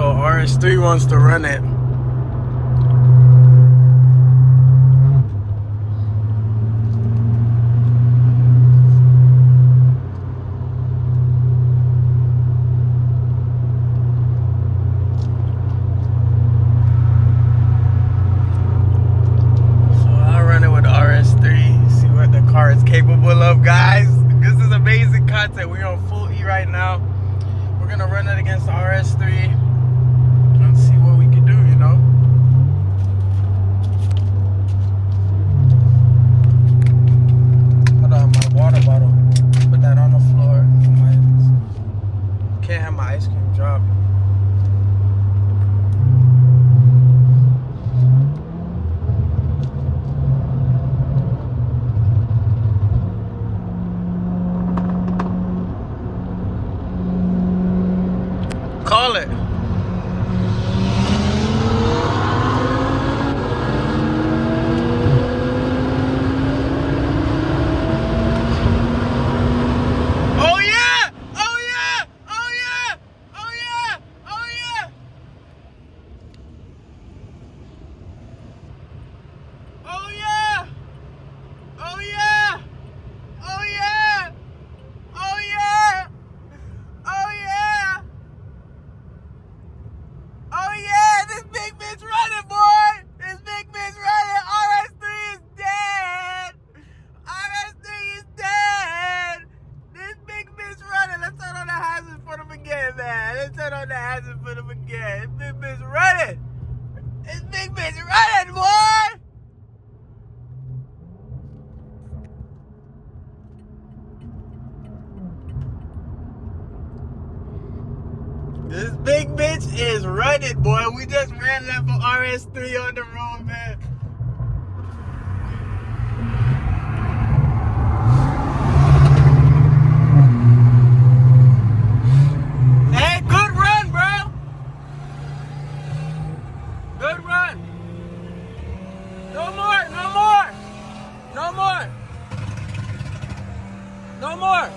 So RS3 wants to run it. Car is capable of, guys. This is amazing content. We're on full E right now. We're gonna run it against the RS3 and see what we can do, you know. Hold on, my water bottle. Put that on the floor. Can't have my ice cream drop. Call it. Oh yeah! Oh yeah! Oh yeah! Oh yeah! Oh yeah! Oh yeah! Oh yeah! Oh yeah! Oh yeah! Oh yeah! Oh yeah, this big bitch running, boy! This big bitch running! RS3 is dead! RS3 is dead! This big bitch running! Let's turn on the hazard for them again, man. Let's turn on the hazard for them again. This big bitch running! This big bitch running, boy! This big bitch is running, boy. We just ran that for RS3 on the road, man. Hey, good run, bro. Good run. No more, no more. No more. No more.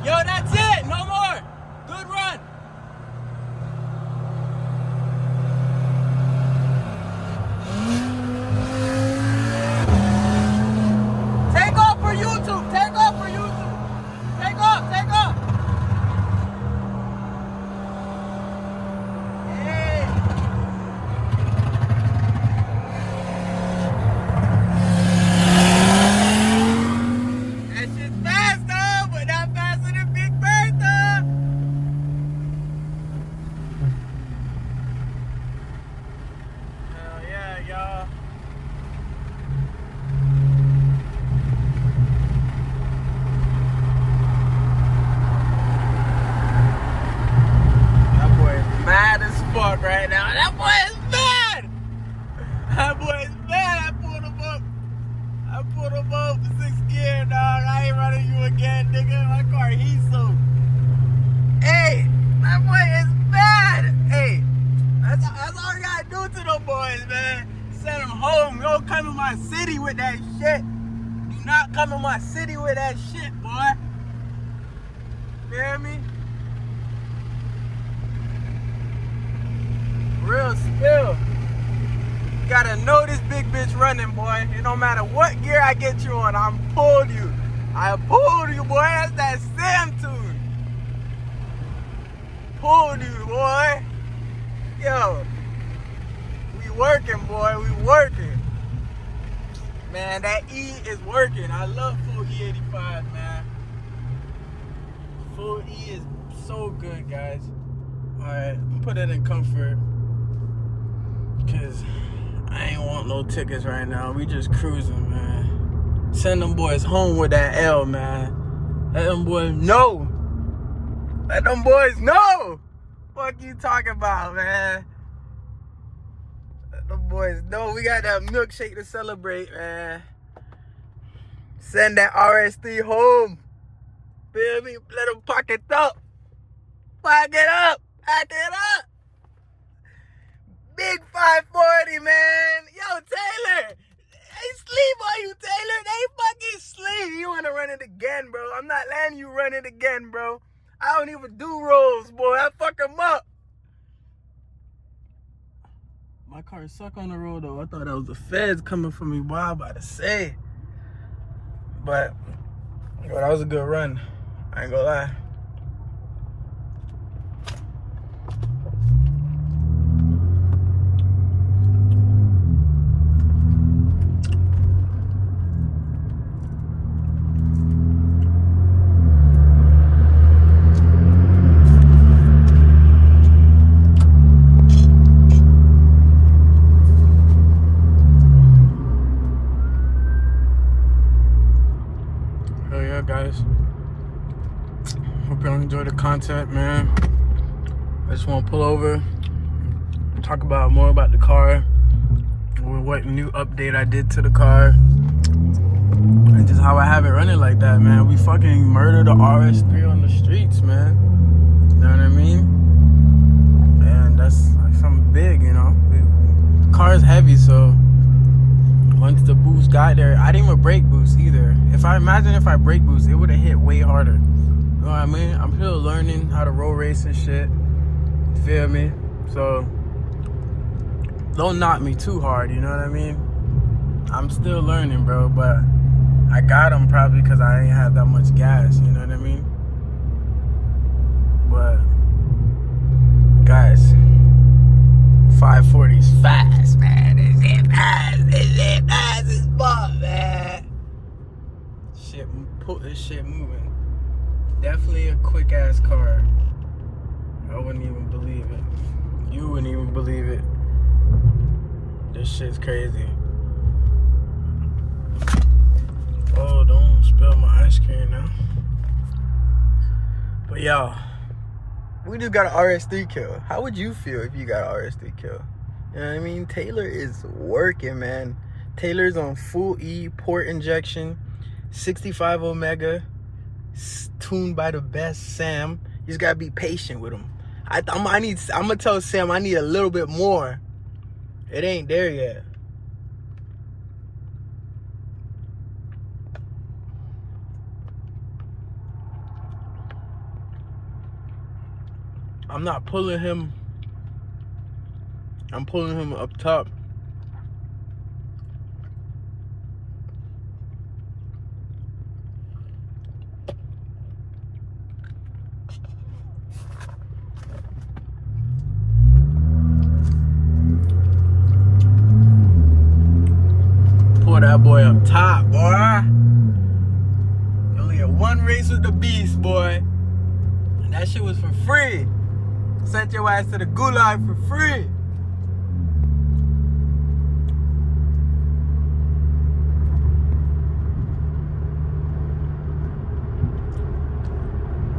Yo, that's it! No more! Good run! Take off for YouTube! Take off for YouTube! Take off! Take off! Hey! That shit's fast though, but not faster than Big Bertha! Hell yeah, y'all. That boy is mad as fuck right now. That boy is mad! That boy is mad. I pulled him up to 6th gear, dog. I ain't running you again, nigga. My car heat soaked. Hey, that boy is mad. Hey, that's all you gotta do to them boys, man. Send them home. Don't come in my city with that shit. Do not come in my city with that shit, boy. Feel me? Real spill. Gotta know this big bitch running, boy. It don't matter what gear I get you on, I'm pulled you. I pulled you, boy. That's that Sam tune. Pulled you, boy. Yo. We working, boy. We working. Man, that E is working. I love full E85, man. Full E is so good, guys. Alright, put it in comfort. Cause I ain't want no tickets right now. We just cruising, man. Send them boys home with that L, man. Let them boys know. Let them boys know. Fuck you talking about, man. Let them boys know we got that milkshake to celebrate, man. Send that RS3 home. Feel me? Let them pack it up. Pack it up. Pack it up. Big 540, man. Yo, Taylor. They sleep on you, Taylor. They fucking sleep. You want to run it again, bro. I'm not letting you run it again, bro. I don't even do rolls, boy. I fuck them up. My car suck on the road, though. I thought that was the feds coming for me. Boy, I'm about to say. But, yo, that was a good run. I ain't gonna lie. Guys, hope y'all enjoy the content, man. I just want to pull over, talk about more about the car, what new update I did to the car, and just how I have it running like that, man. We fucking murdered the RS3 on the streets, man. You know what I mean? And that's like something big, you know. The car is heavy, so once the boost got there, I didn't even brake boost either. If I brake boost, it would have hit way harder. You know what I mean? I'm still learning how to roll race and shit. You feel me? So don't knock me too hard, you know what I mean? I'm still learning, bro, but I got them probably because I ain't have that much gas, you know what I mean? But guys, 540 is fast, man. Is it fast? Is it fast as fuck, man? Shit, put this shit moving. Definitely a quick ass car. I wouldn't even believe it. You wouldn't even believe it. This shit's crazy. Oh, don't spill my ice cream now. But y'all, we just got an RS3 kill. How would you feel if you got an RS3 kill? You know what I mean? Taylor is working, man. Taylor's on full E, port injection, 65 Omega, tuned by the best Sam. You just gotta be patient with him. I'm gonna tell Sam I need a little bit more. It ain't there yet. I'm not pulling him. I'm pulling him up top. Pull that boy up top, boy. You only had one race with the beast, boy. And that shit was for free. Sent your ass to the gulag for free.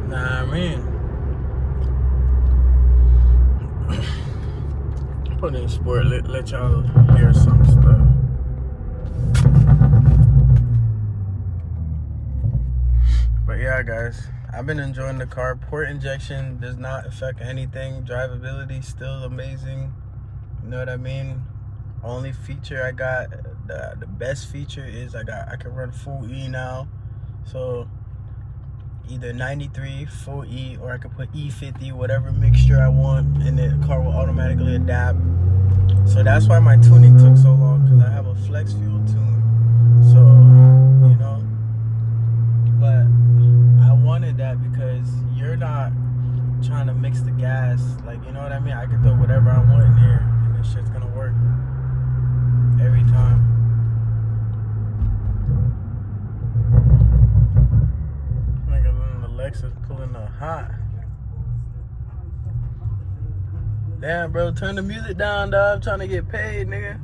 Nah, man. Put in sport, let y'all hear some stuff. But yeah, guys, I've been enjoying the car. Port injection does not affect anything. Drivability still amazing. You know what I mean? Only feature I got, the best feature is I can run full E now. So either 93 full E, or I could put E50, whatever mixture I want, and the car will automatically adapt. So that's why my tuning took so long, because I have a flex fuel tune. So, you know, but I wanted that because you're not trying to mix the gas, like, you know what I mean? I can throw whatever I want in here and this shit's gonna work every time. Alexa's pulling up hot. Damn, bro, turn the music down, dog. I'm trying to get paid, nigga.